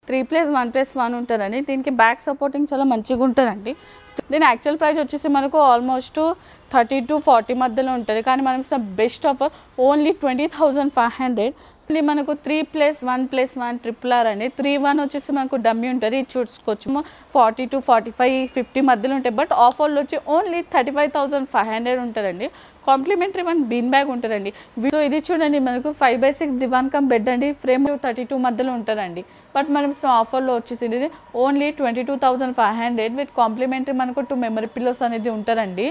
3+1+1 ఉంటుందండి. దీనికి back supporting చాలా మంచిగా ఉంటుందండి. దీని యాక్చువల్ ప్రైస్ వచ్చేసి మనకు ఆల్మోస్ట్ 30 to 40 మధ్యలో ఉంటుంది. కానీ మనం ఇస్తున్న బెస్ట్ ఆఫర్ ఓన్లీ 20,500. ఇది మనకు 3+1+1 RRR అండి. 3-1 వచ్చేసి మనకు డమ్మీ ఉంటుంది. ఇది చూసుకోవచ్చు 40 to 45, 50 మధ్యలో ఉంటాయి. బట్ ఆఫర్లో వచ్చి ఓన్లీ 35,500 ఉంటుందండి. కాంప్లిమెంటరీ 1 బీన్ బ్యాగ్ ఉంటుందండి. సో ఇది చూడండి మనకు 5/6 దివాన్ కమ్ బెడ్ అండి. ఫ్రేమ్ 32 మధ్యలో ఉంటుందండి. బట్ మనం ఆఫర్లో వచ్చేసి ఇది ఓన్లీ 22,500 విత్ కాంప్లిమెంటరీ మనకు 2 మెమరీ పిల్లోస్ అనేది ఉంటుందండి.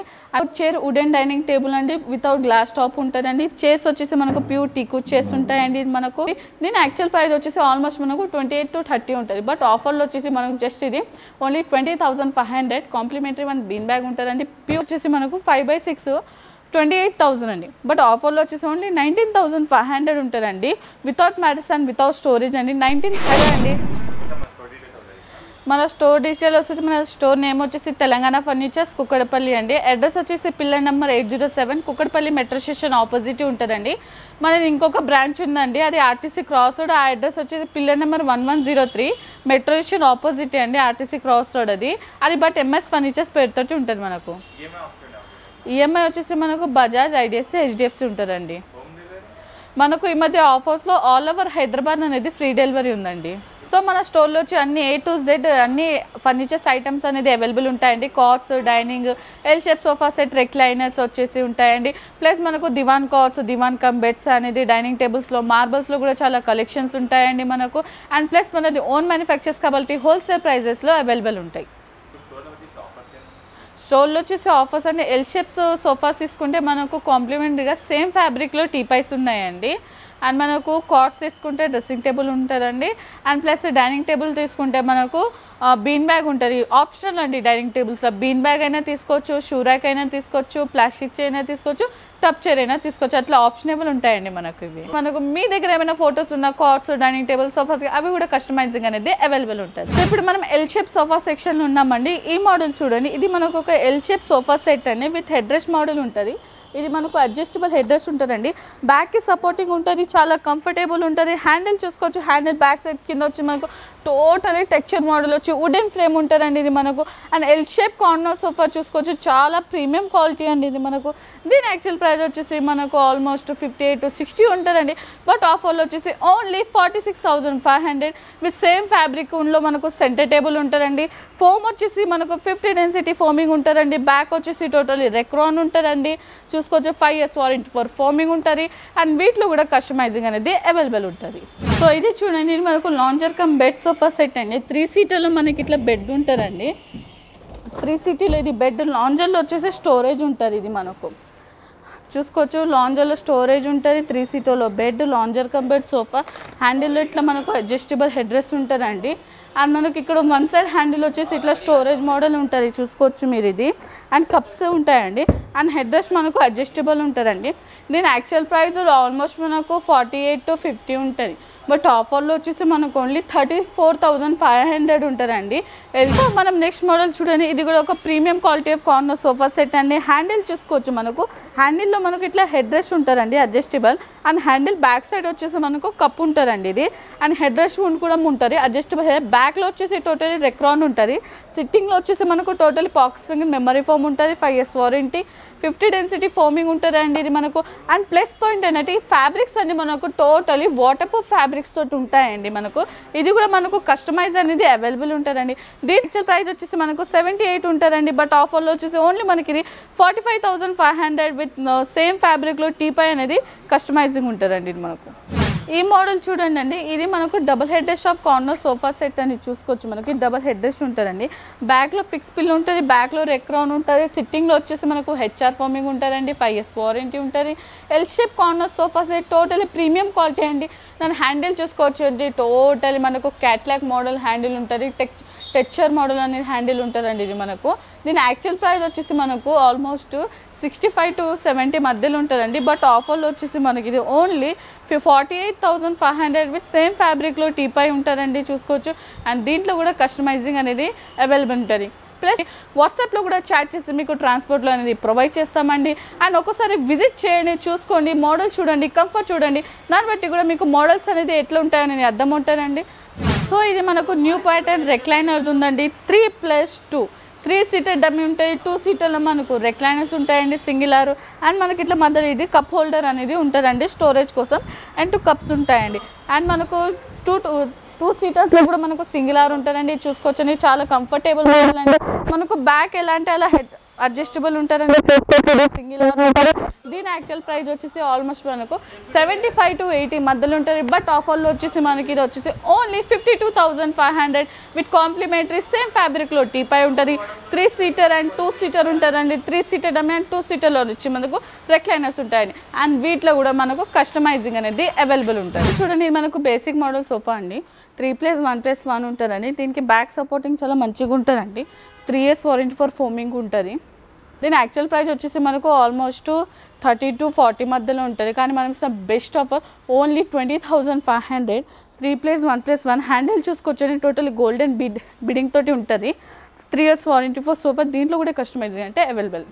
చైర్ వుడెన్ డైనింగ్ టేబుల్ అండి వితౌట్ గ్లాస్ టాప్ ఉంటుందండి. చైర్స్ వచ్చేసి మనకు ప్యూర్ టీకు చైర్స్ ఉంటాయండి. మనకు దీని యాక్చువల్ ప్రైస్ వచ్చేసి ఆల్మోస్ట్ మనకు 28 to 30 ఉంటుంది. బట్ ఆఫర్లో వచ్చేసి మనకు జస్ట్ ఇది ఓన్లీ 20,500. కాంప్లిమెంటరీ 1 బీన్ బ్యాగ్ ఉంటుందండి. ప్యూర్ వచ్చేసి మనకు 5/6 28,000 అండి. బట్ ఆఫర్లో వచ్చేసి ఓన్లీ 19,500 ఉంటుందండి. Without mattress and without storage అండి. 19,500 అండి. మన స్టోర్ డీటెయిల్ వచ్చేసి మన స్టోర్ నేమ్ వచ్చేసి తెలంగాణ ఫర్నిచర్స్ కుక్కడపల్లి అండి. అడ్రస్ వచ్చేసి pillar number 807 Kukkadapalli metro station opposite ఉంటుందండి. మనది ఇంకొక బ్రాంచ్ ఉందండి, అది ఆర్టీసీ క్రాస్ రోడ్. ఆ అడ్రస్ వచ్చేసి pillar number 1103 metro station opposite అండి, ఆర్టీసీ క్రాస్ రోడ్ అది బట్ ఎంఎస్ ఫర్నిచర్స్ పేరుతోటి ఉంటుంది. మనకు ఈఎంఐ వచ్చేసి మనకు బజాజ్, ఐడిఎఫ్సి, హెచ్డిఎఫ్సి ఉంటుందండి. మనకు ఈ మధ్య ఆఫర్స్లో ఆల్ ఓవర్ హైదరాబాద్ అనేది ఫ్రీ డెలివరీ ఉందండి. సో మన స్టోర్లో వచ్చి అన్ని A to Z అన్ని ఫర్నిచర్స్ ఐటమ్స్ అనేది అవైలబుల్ ఉంటాయండి. Cots, dining, L shape sofa set, recliners వచ్చేసి ఉంటాయండి. ప్లస్ మనకు divan cots, divan cum beds అనేది డైనింగ్ టేబుల్స్లో, మార్బల్స్లో కూడా చాలా కలెక్షన్స్ ఉంటాయండి మనకు. అండ్ ప్లస్ మనది ఓన్ మ్యానుఫ్యాక్చర్స్ కాబట్టి హోల్సేల్ ప్రైజెస్లో అవైలబుల్ ఉంటాయి. స్టోర్లో వచ్చేసి ఆఫర్స్ అంటే ఎల్ షేప్స్ సోఫాస్ తీసుకుంటే మనకు కాంప్లిమెంటరీగా సేమ్ ఫ్యాబ్రిక్లో టీపైస్ ఉన్నాయండి. అండ్ మనకు కాట్స్ తీసుకుంటే డ్రెస్సింగ్ టేబుల్ ఉంటుందండి. అండ్ ప్లస్ డైనింగ్ టేబుల్ తీసుకుంటే మనకు బీన్ బ్యాగ్ ఉంటుంది. ఆప్షనల్ అండి. డైనింగ్ టేబుల్స్లో బీన్ బ్యాగ్ అయినా తీసుకోవచ్చు, షూ ర్యాక్ అయినా తీసుకోవచ్చు, ప్లాస్టిక్ చైర్ అయినా తీసుకోవచ్చు, టప్ చైర్ అయినా తీసుకోవచ్చు. అట్లా ఆప్షనబుల్ ఉంటాయండి మనకు. ఇవి మనకు మీ దగ్గర ఏమైనా ఫొటోస్ ఉన్న కాట్స్, డైనింగ్ టేబుల్, సోఫాస్ అవి కూడా కస్టమైజింగ్ అనేది అవైలబుల్ ఉంటుంది. సో ఇప్పుడు మనం ఎల్ షేప్ సోఫా సెక్షన్లో ఉన్నామండి. ఈ మోడల్ చూడండి, ఇది మనకు ఒక ఎల్ షేప్ సోఫా సెట్ అండి విత్ హెడ్ రెస్ట్ మోడల్ ఉంటుంది. ఇది మనకు అడ్జస్టబుల్ హెడ్ రెస్ట్ ఉంటుందండి. బ్యాక్కి సపోర్టింగ్ ఉంటుంది, చాలా కంఫర్టబుల్ ఉంటుంది. హ్యాండిల్ చూసుకోవచ్చు, హ్యాండిల్ బ్యాక్ సైడ్ కింద వచ్చి మనకు టోటలీ టెక్స్చర్ మోడల్ వచ్చి వుడెన్ ఫ్రేమ్ ఉంటుందండి ఇది మనకు. And L shape corner sofa చూసుకోవచ్చు, చాలా ప్రీమియం క్వాలిటీ అండి ఇది మనకు. దీని యాక్చువల్ ప్రైస్ వచ్చేసి మనకు ఆల్మోస్ట్ 58 to 60 ఉంటుందండి. బట్ ఆఫర్లో వచ్చేసి ఓన్లీ 46,500 విత్ సేమ్ ఫ్యాబ్రిక్ లో మనకు సెంటర్ టేబుల్ ఉంటుందండి. ఫోమ్ వచ్చేసి మనకు 50 డెన్సిటీ ఫోమింగ్ ఉంటుందండి. బ్యాక్ వచ్చేసి టోటలీ రెక్రాన్ ఉంటుందండి. చూసుకోవచ్చు 5 years వారంటీ ఫర్ ఫోమింగ్ ఉంటుంది. అండ్ వీటిలో కూడా కస్టమైజింగ్ అనేది అవైలబుల్ ఉంటుంది. సో ఇది చూడండి, ఇది మనకు lounger cum bed sofa set అండి. 3 సీటర్లో మనకి ఇట్లా బెడ్ ఉంటుందండి. 3 సీటీలో ఇది బెడ్. లాంజర్లో వచ్చేసి స్టోరేజ్ ఉంటుంది. ఇది మనకు చూసుకోవచ్చు, లాంజర్లో స్టోరేజ్ ఉంటుంది. 3 సీటర్లో bed, lounger cum bed sofa. హ్యాండిల్లో ఇట్లా మనకు అడ్జస్టబుల్ హెడ్ రెస్ట్ ఉంటుందండి. అండ్ మనకి ఇక్కడ 1 side హ్యాండిల్ వచ్చేసి ఇట్లా స్టోరేజ్ మోడల్ ఉంటుంది. చూసుకోవచ్చు మీరు ఇది. అండ్ కప్స్ ఉంటాయండి. అండ్ హెడ్ రెస్ట్ మనకు అడ్జస్టబుల్ ఉంటుందండి. దీని యాక్చువల్ ప్రైస్ ఆల్మోస్ట్ మనకు 48 to 50 ఉంటుంది. బట్ ఆఫర్లో వచ్చేసి మనకు ఓన్లీ 34,500 ఉంటుందండి. సో మనం నెక్స్ట్ మోడల్ చూడండి, ఇది కూడా ఒక premium quality of corner sofa set అండి. హ్యాండిల్ చూసుకోవచ్చు, మనకు హ్యాండిల్లో మనకు ఇట్లా హెడ్ రెస్ట్ ఉంటుందండి adjustable. And handle back side వచ్చేసి మనకు కప్ ఉంటుందండి ఇది. అండ్ హెడ్ రెస్ట్ కూడా ఉంటుంది అడ్జస్టబుల్. బ్యాక్లో వచ్చేసి టోటలీ రెక్రాన్ ఉంటుంది. సిట్టింగ్లో వచ్చేసి మనకు totally pox spring memory foam ఉంటుంది. 5 years వారంటీ, 50 డెన్సిటీ ఫోమింగ్ ఉంటుందండి ఇది మనకు. అండ్ ప్లస్ పాయింట్ ఏంటంటే ఈ ఫ్యాబ్రిక్స్ అన్ని మనకు టోటలీ వాటర్ ప్రూఫ్ ఫ్యాబ్రిక్స్ తోటి ఉంటాయండి మనకు. ఇది కూడా మనకు కస్టమైజ్ అనేది అవైలబుల్ ఉంటుందండి. దీని యాక్చువల్ ప్రైస్ వచ్చేసి మనకు 78 ఉంటుందండి. బట్ ఆఫర్లో వచ్చేసి ఓన్లీ మనకి ఇది 45,500 విత్ సేమ్ ఫ్యాబ్రిక్లో టీపై అనేది కస్టమైజింగ్ ఉంటుందండి ఇది మనకు. ఈ మోడల్ చూడండి అండి, ఇది మనకు double head rest of corner sofa set అని చూసుకోవచ్చు. మనకి డబుల్ హెడ్ రెస్ట్ ఉంటుందండి. బ్యాక్లో ఫిక్స్ పిల్ ఉంటుంది, బ్యాక్లో రెక్రాన్ ఉంటుంది. సిట్టింగ్లో వచ్చేసి మనకు హెచ్ఆర్ ఫోమింగ్ ఉంటుందండి. 5 years వారంటీ ఉంటుంది. L shape corner sofa set totally premium quality అండి. దాని హ్యాండిల్ చూసుకోవచ్చు అండి, టోటలీ మనకు క్యాట్లాగ్ మోడల్ హ్యాండిల్ ఉంటుంది. టెక్స్చర్ మోడల్ అనేది హ్యాండిల్ ఉంటుందండి ఇది మనకు. దీని యాక్చువల్ ప్రైస్ వచ్చేసి మనకు ఆల్మోస్ట్ 65 to 70 మధ్యలో ఉంటుందండి. బట్ ఆఫర్లో వచ్చేసి మనకి ఇది ఓన్లీ 48,500 విత్ సేమ్ ఫ్యాబ్రిక్లో టీపై ఉంటుందండి. చూసుకోవచ్చు. అండ్ దీంట్లో కూడా కస్టమైజింగ్ అనేది అవైలబుల్ ఉంటుంది. ప్లస్ వాట్సాప్లో కూడా చాట్ చేసి మీకు ట్రాన్స్పోర్ట్లో అనేది ప్రొవైడ్ చేస్తామండి. అండ్ ఒకసారి విజిట్ చేయండి, చూసుకోండి, మోడల్ చూడండి, కంఫర్ట్ చూడండి. దాన్ని బట్టి కూడా మీకు మోడల్స్ అనేది ఎట్లా ఉంటాయని అర్థం ఉంటుందండి. సో ఇది మనకు న్యూ ప్యాటర్న్ రెక్లైనర్ ఉందండి 3+2 3 సీటర్ డమ్మీ ఉంటాయి 2 సీటర్లో మనకు రెక్లైనర్స్ ఉంటాయండి సింగిల్ అండ్ మనకి ఇట్లా మధ్యలో ఇది కప్ హోల్డర్ అనేది ఉంటుందండి స్టోరేజ్ కోసం అండ్ 2 కప్స్ ఉంటాయండి అండ్ మనకు టూ సీటర్స్లో కూడా మనకు సింగిల్ ఉంటుందండి చూసుకోవచ్చండి చాలా కంఫర్టబుల్ ఉంటుందండి మనకు బ్యాక్ ఎలా అంటే అలా హెడ్ అడ్జస్టబుల్ ఉంటారండి సింగిల్ ఉంటారు దీని యాక్చువల్ ప్రైస్ వచ్చేసి ఆల్మోస్ట్ మనకు 75 to 80 మధ్యలో ఉంటుంది బట్ ఆఫర్లో వచ్చేసి మనకి ఇది వచ్చేసి ఓన్లీ 52,500 విత్ కాంప్లిమెంటరీ సేమ్ ఫ్యాబ్రిక్లో టీపై ఉంటుంది 3 సీటర్ అండ్ 2 సీటర్ ఉంటారండి 3 సీటర్ డమ్మీ అండ్ 2 సీటర్లో వచ్చి మనకు రెక్లైనర్స్ ఉంటాయండి అండ్ వీటిలో కూడా మనకు కస్టమైజింగ్ అనేది అవైలబుల్ ఉంటుంది చూడండి మనకు బేసిక్ మోడల్ సోఫా అండి 3+1+1 ఉంటుందండి దీనికి బ్యాక్ సపోర్టింగ్ చాలా మంచిగా ఉంటుందండి 3 years వారంటీ ఫర్ ఫోమింగ్ ఉంటుంది దీని యాక్చువల్ ప్రైస్ వచ్చేసి మనకు ఆల్మోస్ట్ 30 to 40 మధ్యలో ఉంటుంది కానీ మనం ఇస్తున్న బెస్ట్ ఆఫర్ ఓన్లీ 20,500 3+1+1 హ్యాండిల్ చూసుకోవచ్చు టోటల్ గోల్డెన్ బిడింగ్ తోటి ఉంటుంది 3 years వారంటీ ఫర్ సోఫా దీంట్లో కూడా కస్టమైజింగ్ అంటే అవైలబుల్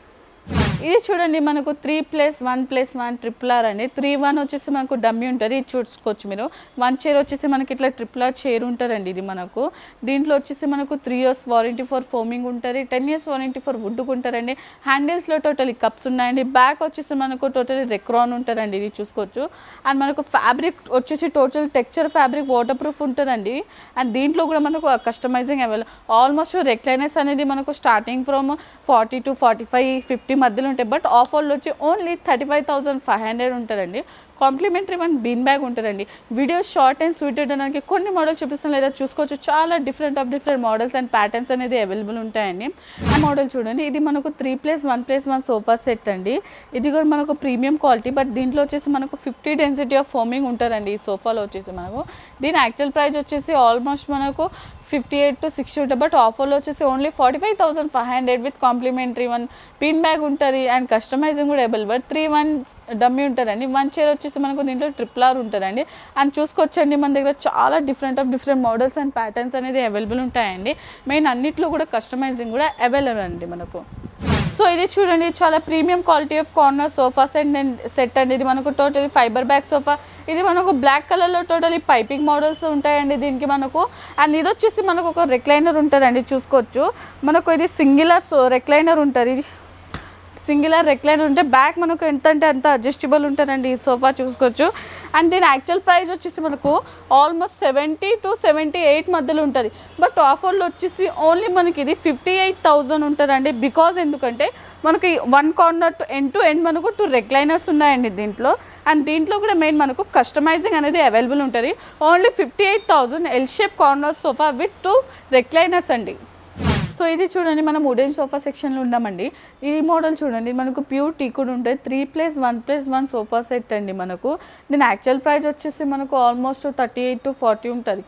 ఇది చూడండి మనకు 3+1+1 RRR అండి 3-1 వచ్చేసి మనకు డమ్మీ ఉంటుంది ఇది చూసుకోవచ్చు మీరు 1 చైర్ వచ్చేసి మనకి ఇట్లా RRR చైర్ ఉంటుందండి ఇది మనకు దీంట్లో వచ్చేసి మనకు 3 years వారంటీ ఫర్ ఫోమింగ్ ఉంటుంది 10 years వారంటీ ఫర్ వుడ్కు ఉంటారండి హ్యాండిల్స్లో టోటలీ కప్స్ ఉన్నాయండి బ్యాక్ వచ్చేసి మనకు టోటలీ రెక్రాన్ ఉంటుందండి ఇది చూసుకోవచ్చు అండ్ మనకు ఫ్యాబ్రిక్ వచ్చేసి total texture fabric water proof ఉంటుందండి అండ్ దీంట్లో కూడా మనకు కస్టమైజింగ్ అవైలబుల్ ఆల్మోస్ట్ రెక్లైనర్స్ అనేది మనకు స్టార్టింగ్ ఫ్రమ్ 40 to 45 50 మధ్యలో ఉంటాయి బట్ ఆఫర్లో వచ్చి ఓన్లీ 35,500 ఉంటుందండి కాంప్లిమెంటరీ 1 బీన్ బ్యాగ్ ఉంటుందండి వీడియో షార్ట్ అండ్ స్వీట్ ఉండడానికి కొన్ని మోడల్స్ చూపిస్తాను లేదా చూసుకోవచ్చు చాలా డిఫరెంట్ మోడల్స్ అండ్ ప్యాటర్న్స్ అనేది అవైలబుల్ ఉంటాయండి ఆ మోడల్ చూడండి ఇది మనకు 3+1+1 సోఫా సెట్ అండి ఇది కూడా మనకు ప్రీమియం క్వాలిటీ బట్ దీంట్లో వచ్చేసి మనకు 50 డెన్సిటీ ఆఫ్ ఫోమింగ్ ఉంటుందండి ఈ సోఫాలో వచ్చేసి మనకు దీని యాక్చువల్ ప్రైస్ వచ్చేసి ఆల్మోస్ట్ మనకు 58 to 60 ఉంటుంది బట్ ఆఫర్లో వచ్చేసి only 45,500 with complimentary 1 pin bag ఉంటుంది అండ్ కస్టమైజింగ్ కూడా అవైలబుల్ 3-1 డమ్మీ ఉంటుందండి 1 చైర్ వచ్చేసి మనకు దీంట్లో RRR ఉంటుందండి అండ్ చూసుకోవచ్చండి మన దగ్గర చాలా డిఫరెంట్ మోడల్స్ అండ్ ప్యాటర్న్స్ అనేది అవైలబుల్ ఉంటాయండి మెయిన్ అన్నిట్లో కూడా కస్టమైజింగ్ కూడా అవైలబుల్ అండి మనకు సో ఇది చూడండి చాలా premium quality of corner sofa set అండి ఇది మనకు టోటలీ ఫైబర్ బ్యాక్ సోఫా ఇది మనకు బ్లాక్ కలర్లో టోటలీ పైపింగ్ మోడల్స్ ఉంటాయండి దీనికి మనకు అండ్ ఇది వచ్చేసి మనకు ఒక రెక్లైనర్ ఉంటుందండి చూసుకోవచ్చు మనకు ఇది సింగిలర్ రెక్లైనర్ ఉంటుంది సింగిలర్ రెక్లైనర్ ఉంటే బ్యాక్ మనకు ఎంత అంటే అంత అడ్జస్టబుల్ ఉంటుందండి ఈ సోఫా చూసుకోవచ్చు అండ్ దీని యాక్చువల్ ప్రైస్ వచ్చేసి మనకు ఆల్మోస్ట్ 70 to 78 మధ్యలో ఉంటుంది బట్ ఆఫర్లో వచ్చేసి ఓన్లీ మనకి ఇది 58,000 ఉంటుందండి బికాజ్ ఎందుకంటే మనకి 1 కార్నర్ టు ఎండ్ మనకు 2 రెక్లైనర్స్ ఉన్నాయండి దీంట్లో అండ్ దీంట్లో కూడా మెయిన్ మనకు కస్టమైజింగ్ అనేది అవైలబుల్ ఉంటుంది only 58,000 L shape corner sofa with 2 recliners అండి సో ఇది చూడండి మనం వుడెన్ సోఫా సెక్షన్లో ఉన్నామండి ఈ మోడల్ చూడండి మనకు ప్యూర్ టీకుడ్ ఉంటుంది 3+1+1 సోఫా సెట్ అండి మనకు దీని యాక్చువల్ ప్రైస్ వచ్చేసి మనకు ఆల్మోస్ట్ 38 to 40 ఉంటుంది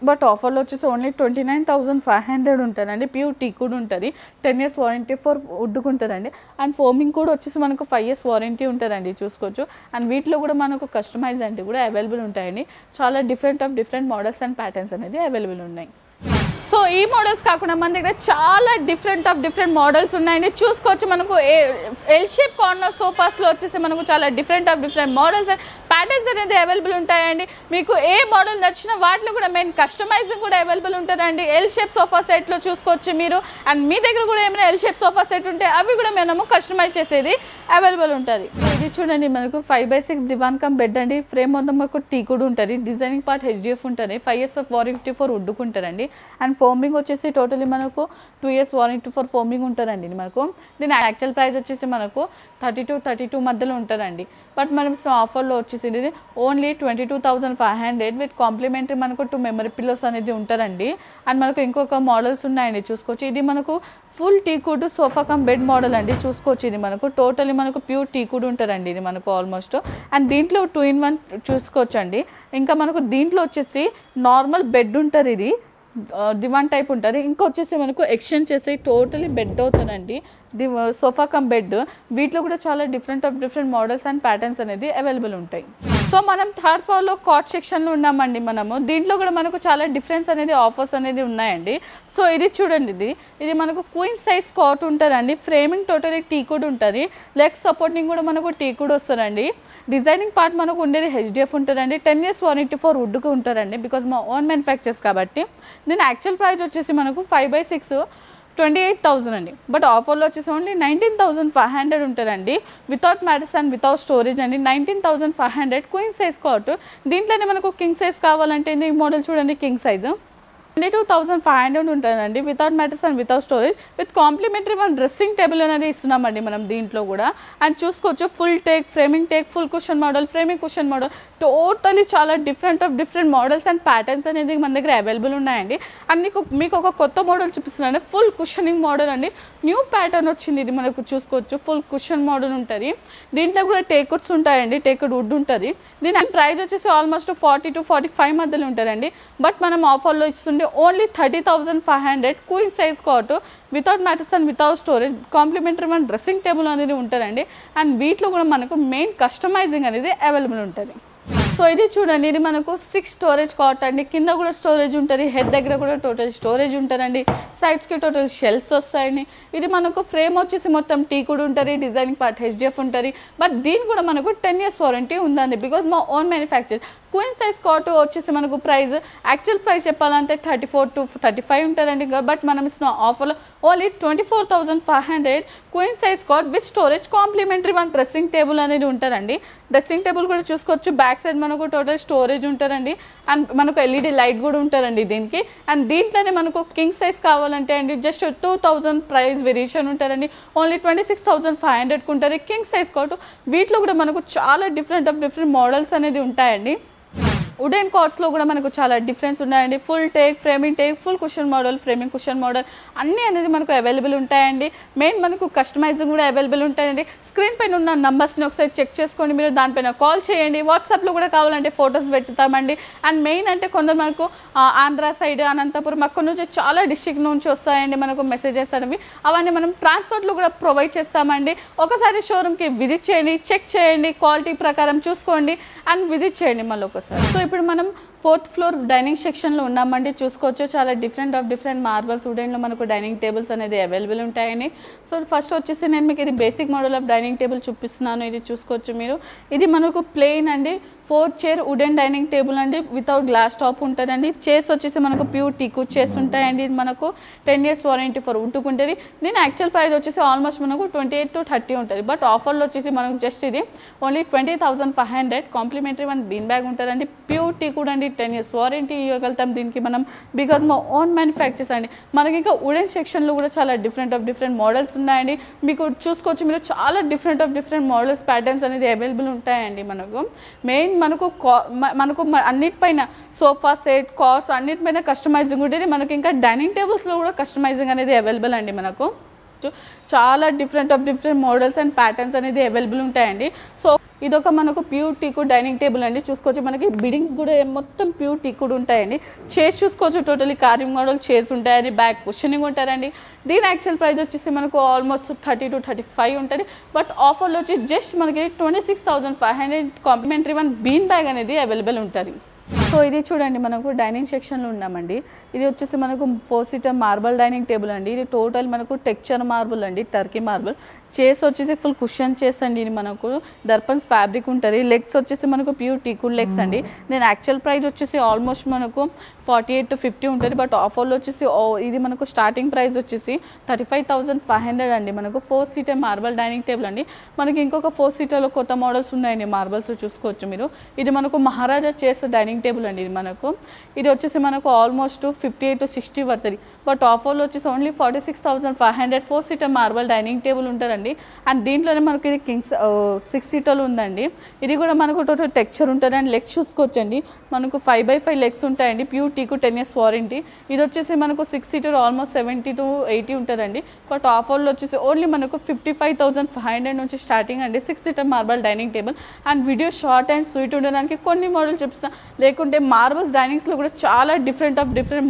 బట్ ఆఫర్లో వచ్చేసి ఓన్లీ 29,500 ఉంటుందండి ప్యూర్ టీకుడ్ ఉంటుంది 10 years వారంటీ ఫర్ వుడ్కు ఉంటుందండి అండ్ ఫోమింగ్ కూడా వచ్చేసి మనకు 5 years వారంటీ ఉంటుందండి చూసుకోవచ్చు అండ్ వీటిలో కూడా మనకు కస్టమైజ్ అంటే కూడా అవైలబుల్ ఉంటాయండి చాలా డిఫరెంట్ మోడల్స్ అండ్ ప్యాటర్న్స్ అనేది అవైలబుల్ ఉన్నాయి సో ఈ మోడల్స్ కాకుండా మన దగ్గర చాలా డిఫరెంట్ మోడల్స్ ఉన్నాయండి చూసుకోవచ్చు మనకు ఎల్ షేప్ కార్నర్ సోఫాస్లో వచ్చేసి మనకు చాలా డిఫరెంట్ మోడల్స్ అండ్ ప్యాటర్న్స్ అనేది అవైలబుల్ ఉంటాయండి మీకు ఏ మోడల్ నచ్చినా వాటిలో కూడా మెయిన్ కస్టమైజింగ్ కూడా అవైలబుల్ ఉంటుందండి ఎల్ షేప్ సోఫా సెట్లో చూసుకోవచ్చు మీరు అండ్ మీ దగ్గర కూడా ఏమైనా ఎల్ షేప్ సోఫా సెట్ ఉంటే అవి కూడా మనము కస్టమైజ్ చేసేది అవైలబుల్ ఉంటుంది ఇది చూడండి మనకు 5x6 దివాన్ కమ్ బెడ్ అండి ఫ్రేమ్ మొత్తం మనకు టీకుడ్ ఉంటుంది డిజైనింగ్ పార్ట్ HDF ఉంటుంది 5 years ఆఫ్ వారంటీ ఫర్ వుడ్కు ఉంటుందండి అండ్ ఫోమింగ్ వచ్చేసి టోటలీ మనకు 2 years వారంటీ ఫర్ ఫోమింగ్ ఉంటుందండి మనకు దీని యాక్చువల్ ప్రైస్ వచ్చేసి మనకు 32 మధ్యలో ఉంటుందండి బట్ మనం ఆఫర్లో వచ్చేసి ఇది ఓన్లీ 22,500 విత్ కాంప్లిమెంటరీ మనకు 2 మెమరీ పిల్లోస్ అనేది ఉంటారండి అండ్ మనకు ఇంకొక మోడల్స్ ఉన్నాయండి చూసుకోవచ్చు ఇది మనకు full టీకుడ్ sofa cum bed model అండి చూసుకోవచ్చు ఇది మనకు టోటలీ మనకు ప్యూర్ టీకుడ్ ఉంటుందండి ఇది మనకు ఆల్మోస్ట్ అండ్ దీంట్లో 2-in-1 చూసుకోవచ్చు అండి ఇంకా మనకు దీంట్లో వచ్చేసి నార్మల్ బెడ్ ఉంటుంది ఇది దివాన్ టైప్ ఉంటుంది. ఇంకా వచ్చేసి మనకు ఎక్స్చేంజ్ చేసి టోటలీ బెడ్ అవుతుందండి. Sofa cum bed. వీటిలో కూడా చాలా డిఫరెంట్ మోడల్స్ అండ్ ప్యాటర్న్స్ అనేది అవైలబుల్ ఉంటాయి. సో మనం థర్డ్ ఫ్లోర్లో కాట్ సెక్షన్లో ఉన్నామండి. మనము దీంట్లో కూడా మనకు చాలా డిఫరెన్స్ అనేది ఆఫర్స్ అనేది ఉన్నాయండి. సో ఇది చూడండి, ఇది మనకు క్వీన్ సైజ్ కాట్ ఉంటుందండి. ఫ్రేమింగ్ టోటలీ టీకుడ్ ఉంటుంది. లెగ్ సపోర్టింగ్ కూడా మనకు టీకుడ్ వస్తుందండి. డిజైనింగ్ పార్ట్ మనకు ఉండేది హెచ్డిఎఫ్ ఉంటుందండి. 10 years వారంటీ ఫర్ వుడ్కి ఉంటుందండి, బికాజ్ మా ఓన్ మ్యానుఫ్యాక్చర్స్ కాబట్టి. దీని యాక్చువల్ ప్రైస్ వచ్చేసి మనకు 5/6 28,000 అండి. బట్ ఆఫర్లో వచ్చేసి ఓన్లీ 19,500 ఉంటుందండి. Without mattress and without storage అండి. 19,500 క్వీన్ సైజ్ కాట్. దీంట్లోనే మనకు కింగ్ సైజ్ కావాలంటే ఈ మోడల్ చూడండి, కింగ్ సైజు 22,500 ఉంటుందండి. Without mattress and without storage with complimentary one dressing table అనేది ఇస్తున్నామండి మనం దీంట్లో కూడా. అండ్ చూసుకోవచ్చు full take, framing take, full cushion model, framing cushion model, totally చాలా డిఫరెంట్ మోడల్స్ అండ్ ప్యాటర్న్స్ అనేది మన దగ్గర అవైలబుల్ ఉన్నాయండి. అండ్ మీకు ఒక కొత్త మోడల్ చూపిస్తున్నాను, ఫుల్ కుషనింగ్ మోడల్ అండి. న్యూ ప్యాటర్న్ వచ్చింది, ఇది మనకు చూసుకోవచ్చు. ఫుల్ కుషన్ మోడల్ ఉంటుంది. దీంట్లో కూడా టేకుడ్స్ ఉంటాయండి, టేకుడ్ వుడ్ ఉంటుంది. దీని ప్రైస్ వచ్చేసి ఆల్మోస్ట్ 40 to 45 మధ్యలో ఉంటుందండి. బట్ మనం ఆఫర్లో ఇస్తుండే only 30,500 queen size cot without mattress and without storage, complimentary one dressing table అనేది ఉంటుందండి. అండ్ వీటిలో కూడా మనకు మెయిన్ కస్టమైజింగ్ అనేది అవైలబుల్ ఉంటుంది. సో ఇది చూడండి, ఇది మనకు 6 స్టోరేజ్ కాట్ అండి. కింద కూడా స్టోరేజ్ ఉంటుంది, హెడ్ దగ్గర కూడా టోటల్ స్టోరేజ్ ఉంటుందండి. సైడ్స్కి టోటల్ షెల్ఫ్స్ వస్తాయండి. ఇది మనకు ఫ్రేమ్ వచ్చేసి మొత్తం టీ కూడా ఉంటుంది, డిజైనింగ్ పార్ట్ హెచ్డిఎఫ్ ఉంటుంది. బట్ దీని కూడా మనకు 10 years వారంటీ ఉందండి, బికాజ్ మా own manufacture. Queen size cot వచ్చేసి మనకు ప్రైస్, యాక్చువల్ ప్రైస్ చెప్పాలంటే 34 to 35 ఉంటుందండి. బట్ మనం ఇస్తున్న ఆఫర్లో only 24,500 queen size cot with storage, complimentary one dressing table అనేది ఉంటుందండి. డ్రెస్సింగ్ టేబుల్ కూడా చూసుకోవచ్చు. బ్యాక్ సైడ్ మనకు టోటల్ స్టోరేజ్ ఉంటుందండి. అండ్ మనకు ఎల్ఈడి లైట్ కూడా ఉంటుందండి దీనికి. అండ్ దీంట్లోనే మనకు కింగ్ సైజ్ కావాలంటే అండి జస్ట్ 2,000 ప్రైస్ వేరియేషన్ ఉంటుందండి. ఓన్లీ 26,500కి ఉంటుంది కింగ్ సైజ్ కాట్. వీటిలో కూడా మనకు చాలా డిఫరెంట్ మోడల్స్ అనేది ఉంటాయండి. వుడెన్ కార్డ్స్లో కూడా మనకు చాలా డిఫరెన్స్ ఉన్నాయండి. Full take, framing take, full cushion model, framing cushion model అన్నీ అనేది మనకు అవైలబుల్ ఉంటాయండి. మెయిన్ మనకు కస్టమైజింగ్ కూడా అవైలబుల్ ఉంటాయండి. స్క్రీన్ పైన ఉన్న నంబర్స్ని ఒకసారి చెక్ చేసుకోండి, మీరు దానిపైన కాల్ చేయండి. వాట్సాప్లో కూడా కావాలంటే ఫొటోస్ పెట్టుతామండి. అండ్ మెయిన్ అంటే కొందరు మనకు ఆంధ్ర సైడ్, అనంతపురం అక్కడ నుంచి చాలా డిస్ట్రిక్ట్ నుంచి వస్తాయండి మనకు మెసేజెస్ అనేవి. అవన్నీ మనం ట్రాన్స్పోర్ట్లో కూడా ప్రొవైడ్ చేస్తామండి. ఒకసారి షోరూమ్కి విజిట్ చేయండి, చెక్ చేయండి, క్వాలిటీ ప్రకారం చూసుకోండి అండ్ విజిట్ చేయండి మళ్ళీ ఒకసారి. సో ఇప్పుడు మనం 4th floor డైనింగ్ సెక్షన్లో ఉన్నామండి. చూసుకోవచ్చు చాలా డిఫరెంట్ మార్బల్స్ వుడెన్లో మనకు డైనింగ్ టేబుల్స్ అనేది అవైలబుల్ ఉంటాయని. సో ఫస్ట్ వచ్చేసి నేను మీకు ఇది basic model of dining table చూపిస్తున్నాను. ఇది చూసుకోవచ్చు మీరు. ఇది మనకు ప్లెయిన్ అండి, 4 chair వుడెన్ డైనింగ్ టేబుల్ అండి, వితౌట్ గ్లాస్ టాప్ ఉంటుందండి. చైర్స్ వచ్చేసి మనకు ప్యూర్ టీకు చైర్స్ ఉంటాయండి. ఇది మనకు 10 years వారంటీ ఫర్ వుడ్కి ఉంటుంది. దీని యాక్చువల్ ప్రైస్ వచ్చేసి ఆల్మోస్ట్ మనకు 28 to 30 ఉంటుంది. బట్ ఆఫర్లో వచ్చేసి మనకు జస్ట్ ఇది only 20,500 complimentary one bean bag ఉంటుందండి. ప్యూర్ టీ కూడా అండి, 10 years వారంటీ ఇవ్వగలుగుతాం దీనికి మనం, బికాజ్ మా ఓన్ మ్యానుఫ్యాక్చర్స్ అండి. మనకి ఇంకా వుడెన్ సెక్షన్లో కూడా చాలా డిఫరెంట్ మోడల్స్ ఉన్నాయండి. మీకు చూసుకోవచ్చు మీరు, చాలా డిఫరెంట్ మోడల్స్, ప్యాటర్న్స్ అనేది అవైలబుల్ ఉంటాయండి మనకు. మెయిన్ మనకు అన్నిటిపైన సోఫా సెట్, కార్స్ అన్నిటిపైన కస్టమైజింగ్ ఉంటుంది. మనకి ఇంకా డైనింగ్ టేబుల్స్లో కూడా కస్టమైజింగ్ అనేది అవైలబుల్ అండి మనకు. చాలా డిఫరెంట్ మోడల్స్ అండ్ ప్యాటర్న్స్ అనేది అవైలబుల్ ఉంటాయండి. సో ఇదొక మనకు ప్యూర్ టీకుడ్ డైనింగ్ టేబుల్ అండి. చూసుకోవచ్చు మనకి బిడింగ్స్ కూడా మొత్తం ప్యూర్ టీకుడ్ ఉంటాయండి. చైర్స్ చూసుకోవచ్చు టోటలీ కార్వింగ్ మోడల్ చైర్స్ ఉంటాయండి. బ్యాక్ కుషనింగ్ ఉంటారండి. దీని యాక్చువల్ ప్రైస్ వచ్చేసి మనకు ఆల్మోస్ట్ 30 to 35 ఉంటుంది. బట్ ఆఫర్లో వచ్చి జస్ట్ మనకి 26,500 కాంప్లిమెంటరీ వన్ బీన్ బ్యాగ్ అనేది అవైలబుల్ ఉంటుంది. సో ఇది చూడండి, మనకు డైనింగ్ సెక్షన్లో ఉన్నామండి. ఇది వచ్చేసి మనకు 4 seater మార్బల్ డైనింగ్ టేబుల్ అండి. ఇది టోటల్ మనకు టెక్స్చర్ మార్బుల్ అండి, టర్కీ మార్బుల్. చైర్స్ వచ్చేసి ఫుల్ కుషన్ చైర్స్ అండి. ఇది మనకు దర్పన్స్ ఫ్యాబ్రిక్ ఉంటుంది. లెగ్స్ వచ్చేసి మనకు ప్యూర్ టీకుడ్ లెగ్స్ అండి. దీని యాక్చువల్ ప్రైస్ వచ్చేసి ఆల్మోస్ట్ మనకు 48 to 50 ఉంటుంది. బట్ ఆఫర్లో వచ్చేసి ఇది మనకు స్టార్టింగ్ ప్రైస్ వచ్చేసి 35,500 అండి. మనకు 4 seater మార్బల్ డైనింగ్ టేబుల్ అండి. మనకి ఇంకొక 4 seaterలో కొత్త మోడల్స్ ఉన్నాయండి మార్బల్స్, చూసుకోవచ్చు మీరు. ఇది మనకు మహారాజా చైర్స్ డైనింగ్ టేబుల్ అండి. ఇది వచ్చేసి మనకు ఆల్మోస్ట్ 58 to 60 పడుతుంది. బట్ ఆఫర్లో వచ్చేసి only 46,500 4 seater marble dining table ఉంటుందండి. అండ్ దీంట్లోనే మనకి ఇది కింగ్స్ 6 seater ఉందండి. ఇది కూడా మనకు టోటల్ టెక్స్చర్ ఉంటుంది. అండ్ లెగ్స్ చూసుకోవచ్చండి, మనకు 5x5 లెగ్స్ ఉంటాయండి. Pure teak 10 years warranty. ఇది వచ్చేసి మనకు 6 seater ఆల్మోస్ట్ 70 to 80 ఉంటుందండి. బట్ ఆఫర్లో వచ్చేసి ఓన్లీ మనకు 55,500 నుంచి స్టార్టింగ్ అండి 6 seater marble dining table. And video short and sweet ఉండడానికి కొన్ని మోడల్ చూపిస్తాను, లేకుంటే తీసుకుంటే మార్బల్స్ డైనింగ్స్లో కూడా చాలా డిఫరెంట్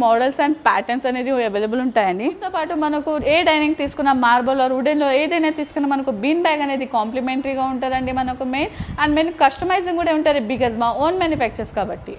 మోడల్స్ అండ్ ప్యాటర్న్స్ అనేది అవైలబుల్ ఉంటాయండి. దీంతో పాటు మనకు ఏ డైనింగ్ తీసుకున్న మార్బల్ ఆర్ వుడెన్లో ఏదైనా తీసుకున్నా మనకు బీన్ బ్యాగ్ అనేది కాంప్లిమెంటరీగా ఉంటుందండి మనకు మెయిన్. అండ్ మెయిన్ కస్టమైజింగ్ కూడా ఉంటుంది బికాజ్ మా ఓన్ మ్యానుఫ్యాక్చర్స్ కాబట్టి.